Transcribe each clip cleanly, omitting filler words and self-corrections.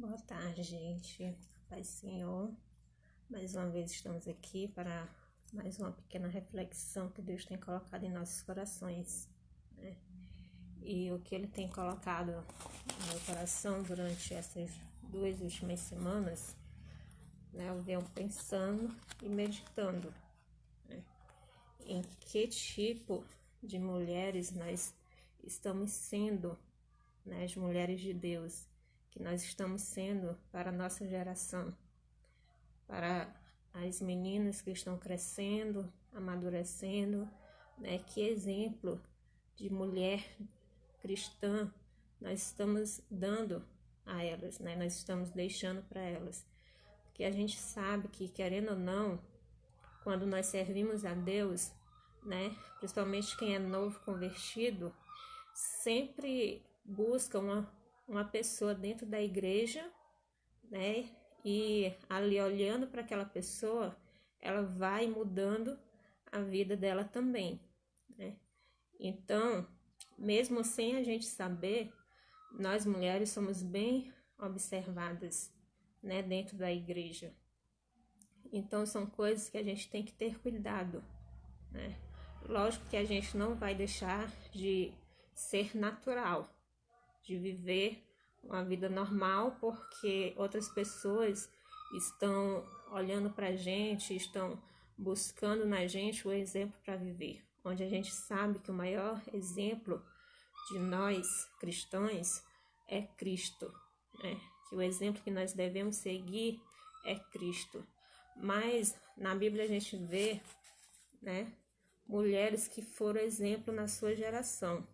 Boa tarde, gente. Pai Senhor, mais uma vez estamos aqui para mais uma pequena reflexão que Deus tem colocado em nossos corações, né? E o que Ele tem colocado no meu coração durante essas 2 últimas semanas, né? Eu venho pensando e meditando, né? Em que tipo de mulheres nós estamos sendo, né? As mulheres de Deus que nós estamos sendo para a nossa geração, para as meninas que estão crescendo, amadurecendo, né? Que exemplo de mulher cristã nós estamos dando a elas, né? Nós estamos deixando para elas. Porque a gente sabe que, querendo ou não, quando nós servimos a Deus, né? Principalmente quem é novo convertido, sempre busca uma pessoa dentro da igreja, né? E ali olhando para aquela pessoa, ela vai mudando a vida dela também, né? Então, mesmo sem a gente saber, nós mulheres somos bem observadas, né, dentro da igreja. Então, são coisas que a gente tem que ter cuidado, né? Lógico que a gente não vai deixar de ser natural, de viver uma vida normal, porque outras pessoas estão olhando para a gente, estão buscando na gente o exemplo para viver, onde a gente sabe que o maior exemplo de nós cristãos é Cristo, né? Que o exemplo que nós devemos seguir é Cristo. Mas na Bíblia a gente vê, né, mulheres que foram exemplo na sua geração,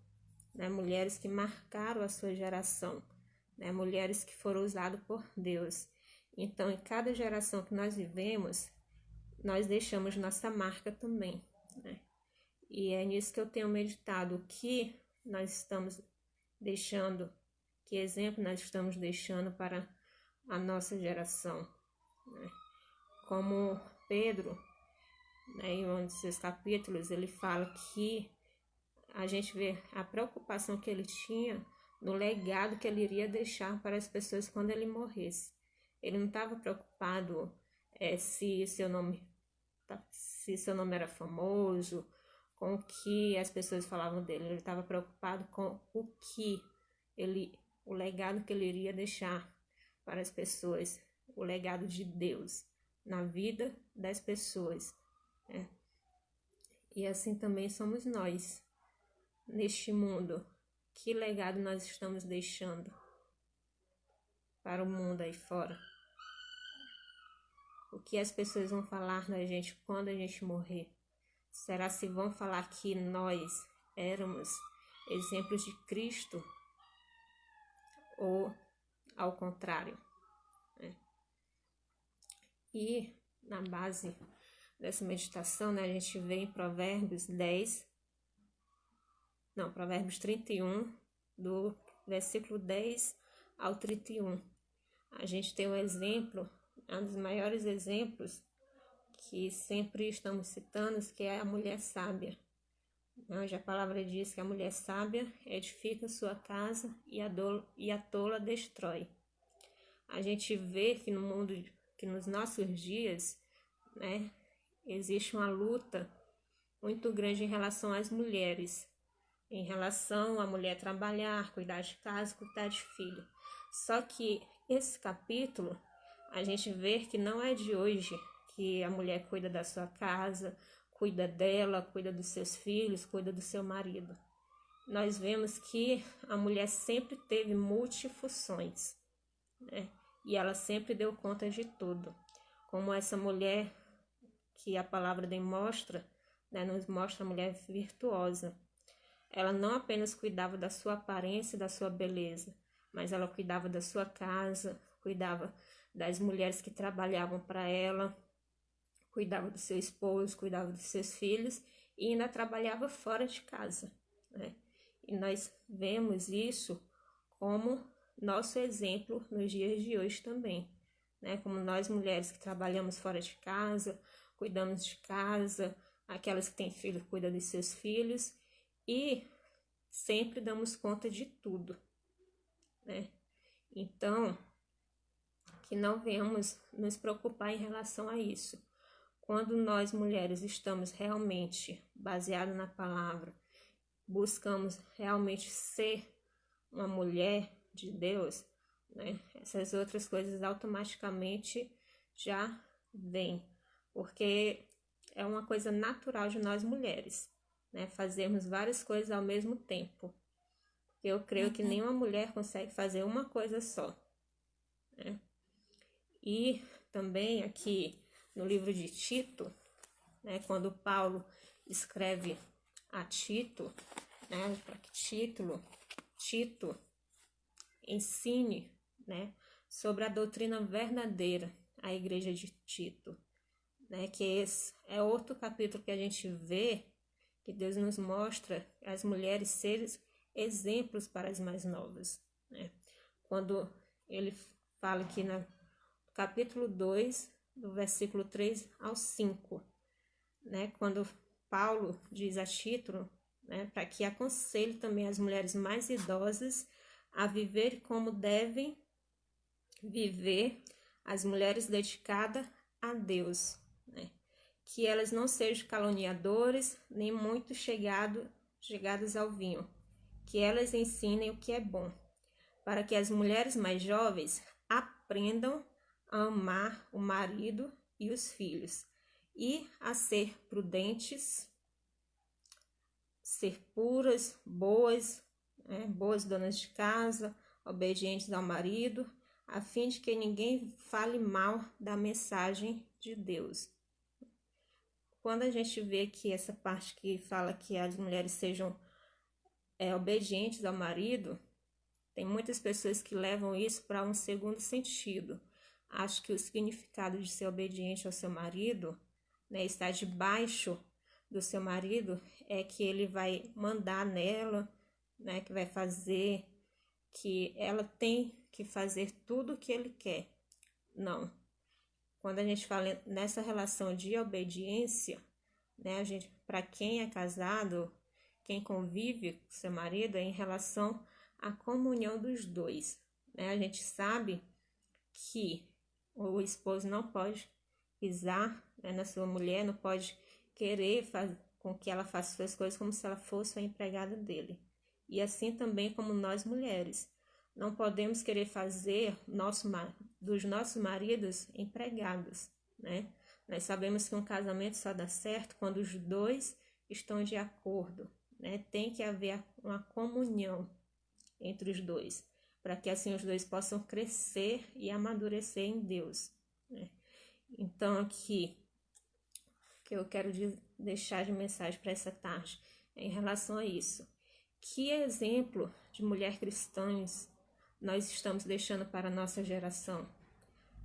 né, mulheres que marcaram a sua geração, né, mulheres que foram usadas por Deus. Então, em cada geração que nós vivemos, nós deixamos nossa marca também, né? E é nisso que eu tenho meditado, o que nós estamos deixando, que exemplo nós estamos deixando para a nossa geração, né? Como Pedro, né, em um dos seus capítulos, ele fala que a gente vê a preocupação que ele tinha no legado que ele iria deixar para as pessoas quando ele morresse. Ele não estava preocupado se seu nome era famoso, com o que as pessoas falavam dele. Ele estava preocupado com o legado que ele iria deixar para as pessoas, o legado de Deus na vida das pessoas, né? E assim também somos nós neste mundo. Que legado nós estamos deixando para o mundo aí fora? O que as pessoas vão falar da gente quando a gente morrer? Será se vão falar que nós éramos exemplos de Cristo ou ao contrário, né? E na base dessa meditação, né, a gente vê em Provérbios 31, do versículo 10 ao 31. A gente tem um exemplo, um dos maiores exemplos que sempre estamos citando, que é a mulher sábia. Onde a palavra diz que a mulher sábia edifica sua casa e a tola destrói. A gente vê que no mundo, que nos nossos dias, né, existe uma luta muito grande em relação às mulheres, em relação à mulher trabalhar, cuidar de casa, cuidar de filho. Só que esse capítulo, a gente vê que não é de hoje que a mulher cuida da sua casa, cuida dela, cuida dos seus filhos, cuida do seu marido. Nós vemos que a mulher sempre teve multifunções, né? E ela sempre deu conta de tudo. Como essa mulher que a palavra demonstra, né, nos mostra a mulher virtuosa. Ela não apenas cuidava da sua aparência e da sua beleza, mas ela cuidava da sua casa, cuidava das mulheres que trabalhavam para ela, cuidava do seu esposo, cuidava dos seus filhos e ainda trabalhava fora de casa, né? E nós vemos isso como nosso exemplo nos dias de hoje também, né? Como nós mulheres que trabalhamos fora de casa, cuidamos de casa, aquelas que têm filho cuidam dos seus filhos e sempre damos conta de tudo, né? Então, que não venhamos nos preocupar em relação a isso. Quando nós mulheres estamos realmente baseadas na palavra, buscamos realmente ser uma mulher de Deus, né? Essas outras coisas automaticamente já vêm, porque é uma coisa natural de nós mulheres, né? Fazermos várias coisas ao mesmo tempo. Eu creio que nenhuma mulher consegue fazer uma coisa só, né? E também aqui no livro de Tito, né, quando Paulo escreve a Tito, né, para que Tito ensine, né, sobre a doutrina verdadeira à igreja de Tito, né, que esse é outro capítulo que a gente vê que Deus nos mostra as mulheres serem exemplos para as mais novas, né? Quando ele fala aqui no capítulo 2, do versículo 3 ao 5, né? Quando Paulo diz a Tito, né, para que aconselhe também as mulheres mais idosas a viver como devem viver as mulheres dedicadas a Deus, né? Que elas não sejam caluniadoras, nem muito chegadas ao vinho, que elas ensinem o que é bom, para que as mulheres mais jovens aprendam a amar o marido e os filhos, e a ser prudentes, ser puras, boas, né, boas donas de casa, obedientes ao marido, a fim de que ninguém fale mal da mensagem de Deus. Quando a gente vê aqui essa parte que fala que as mulheres sejam obedientes ao marido, tem muitas pessoas que levam isso para um segundo sentido. Acho que o significado de ser obediente ao seu marido, né, estar debaixo do seu marido, é que ele vai mandar nela, né, que vai fazer, que ela tem que fazer tudo o que ele quer. Não. Quando a gente fala nessa relação de obediência, né, para quem é casado, quem convive com seu marido, é em relação à comunhão dos dois, né? A gente sabe que o esposo não pode pisar, né, na sua mulher, não pode querer fazer com que ela faça suas coisas como se ela fosse a empregada dele. E assim também como nós mulheres, não podemos querer fazer dos nossos maridos empregados, né? Nós sabemos que um casamento só dá certo quando os dois estão de acordo, né? Tem que haver uma comunhão entre os dois, para que assim os dois possam crescer e amadurecer em Deus, né? Então aqui, que eu quero deixar de mensagem para essa tarde, é em relação a isso. Que exemplo de mulher cristãs nós estamos deixando para a nossa geração?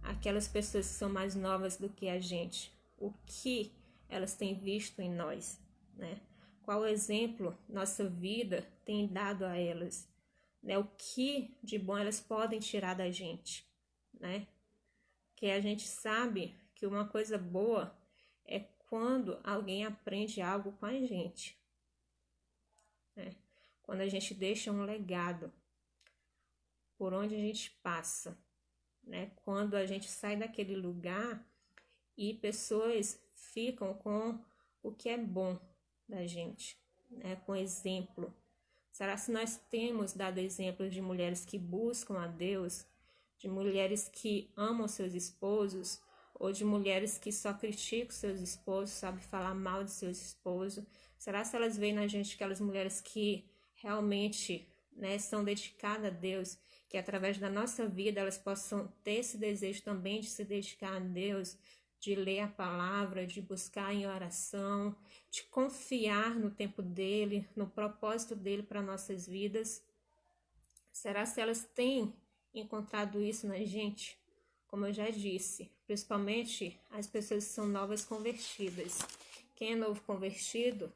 Aquelas pessoas que são mais novas do que a gente, o que elas têm visto em nós, né? Qual exemplo nossa vida tem dado a elas, né? O que de bom elas podem tirar da gente, né? Que a gente sabe que uma coisa boa é quando alguém aprende algo com a gente, né? Quando a gente deixa um legado por onde a gente passa, né? Quando a gente sai daquele lugar e pessoas ficam com o que é bom da gente, né? Com exemplo. Será que nós temos dado exemplos de mulheres que buscam a Deus, de mulheres que amam seus esposos, ou de mulheres que só criticam seus esposos, sabem falar mal de seus esposos? Será que elas veem na gente aquelas mulheres que realmente, né, são dedicadas a Deus, que através da nossa vida elas possam ter esse desejo também de se dedicar a Deus, de ler a palavra, de buscar em oração, de confiar no tempo dele, no propósito dele para nossas vidas? Será que elas têm encontrado isso na gente? Como eu já disse, principalmente as pessoas que são novas convertidas. Quem é novo convertido,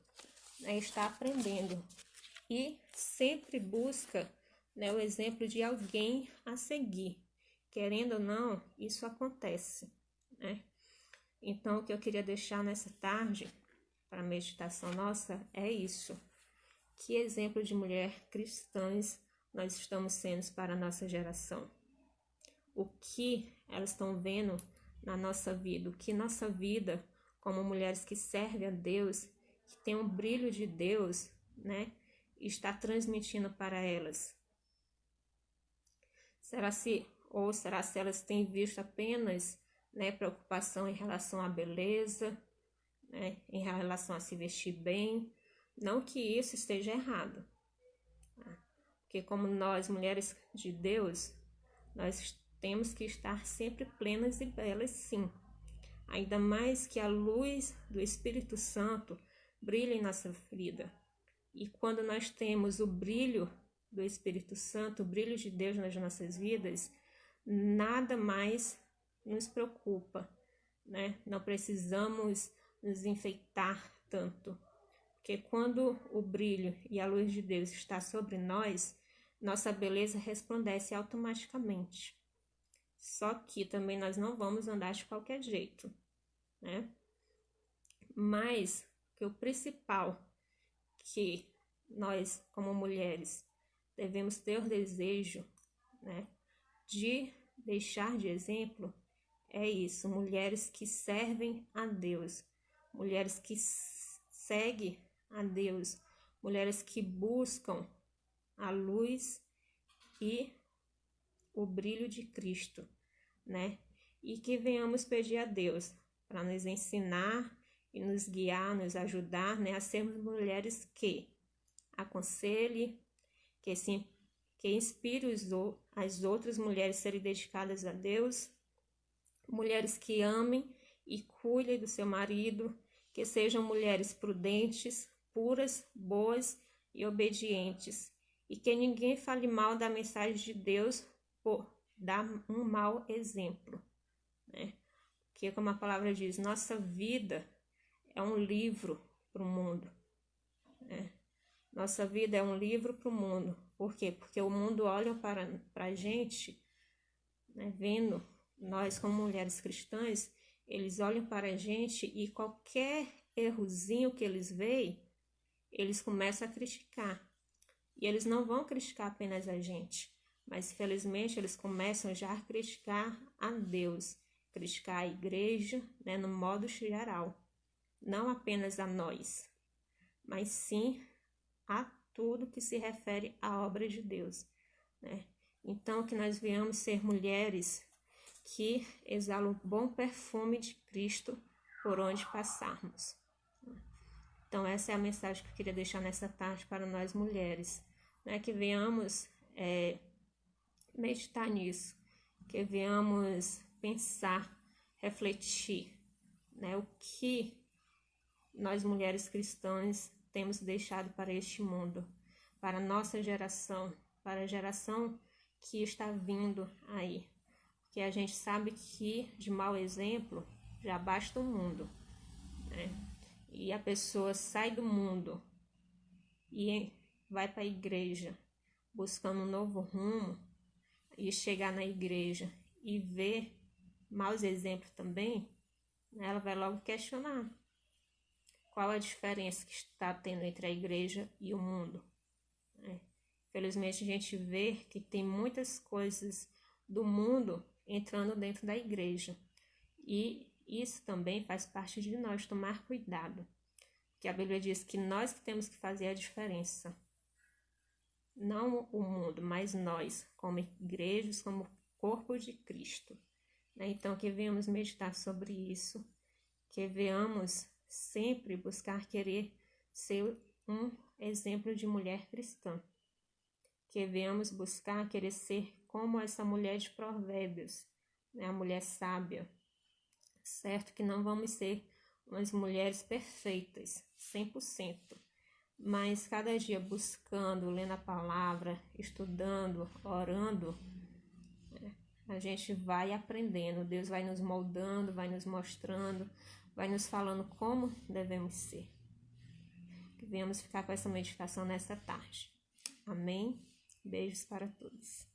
né, está aprendendo e sempre busca, né, o exemplo de alguém a seguir. Querendo ou não, isso acontece, né? Então, o que eu queria deixar nessa tarde, para a meditação nossa, é isso. Que exemplo de mulher cristãs nós estamos sendo para a nossa geração? o que elas estão vendo na nossa vida, o que nossa vida, como mulheres que servem a Deus, que tem um brilho de Deus, né, está transmitindo para elas. Será se elas têm visto apenas, né, preocupação em relação à beleza, né, em relação a se vestir bem? Não que isso esteja errado, tá? Porque como nós, mulheres de Deus, nós temos que estar sempre plenas e belas, sim. Ainda mais que a luz do Espírito Santo brilha em nossa vida. E quando nós temos o brilho do Espírito Santo, o brilho de Deus nas nossas vidas, nada mais nos preocupa, né? Não precisamos nos enfeitar tanto, porque quando o brilho e a luz de Deus está sobre nós, nossa beleza resplandece automaticamente. Só que também nós não vamos andar de qualquer jeito, né? Mas que o principal que nós, como mulheres, devemos ter o desejo, né, de deixar de exemplo é isso: mulheres que servem a Deus, mulheres que seguem a Deus, mulheres que buscam a luz e o brilho de Cristo, né? E que venhamos pedir a Deus para nos ensinar e nos guiar, nos ajudar, né, a sermos mulheres que aconselhe, que inspire as outras mulheres a serem dedicadas a Deus, mulheres que amem e cuidem do seu marido, que sejam mulheres prudentes, puras, boas e obedientes, e que ninguém fale mal da mensagem de Deus por dar um mau exemplo, né? Porque, como a palavra diz, nossa vida é um livro para o mundo, né? Nossa vida é um livro para o mundo. Por quê? Porque o mundo olha para a gente, né, vendo nós como mulheres cristãs, eles olham para a gente e qualquer errozinho que eles veem, eles começam a criticar. E eles não vão criticar apenas a gente, mas felizmente eles começam já a criticar a Deus, criticar a igreja, né, no modo geral. Não apenas a nós, mas sim a tudo que se refere à obra de Deus, né? Então, que nós venhamos ser mulheres que exalam o bom perfume de Cristo por onde passarmos. Então, essa é a mensagem que eu queria deixar nessa tarde para nós mulheres, né? Que venhamos meditar nisso, que venhamos pensar, refletir, né? O que nós mulheres cristãs temos deixado para este mundo, para a nossa geração, para a geração que está vindo aí. Porque a gente sabe que de mau exemplo já basta o mundo, né? E a pessoa sai do mundo e vai para a igreja buscando um novo rumo, e chegar na igreja e ver maus exemplos também, né? Ela vai logo questionar qual a diferença que está tendo entre a igreja e o mundo, né? Felizmente a gente vê que tem muitas coisas do mundo entrando dentro da igreja. E isso também faz parte de nós tomar cuidado. Porque a Bíblia diz que nós que temos que fazer a diferença. Não o mundo, mas nós, como igrejas, como corpo de Cristo, né? Então que venhamos meditar sobre isso, que venhamos sempre buscar querer ser um exemplo de mulher cristã, que venhamos buscar querer ser como essa mulher de Provérbios, né? A mulher sábia. Certo que não vamos ser umas mulheres perfeitas, 100%, mas cada dia buscando, lendo a palavra, estudando, orando, né, a gente vai aprendendo. Deus vai nos moldando, vai nos mostrando, vai nos falando como devemos ser. Que venhamos ficar com essa meditação nessa tarde. Amém? Beijos para todos.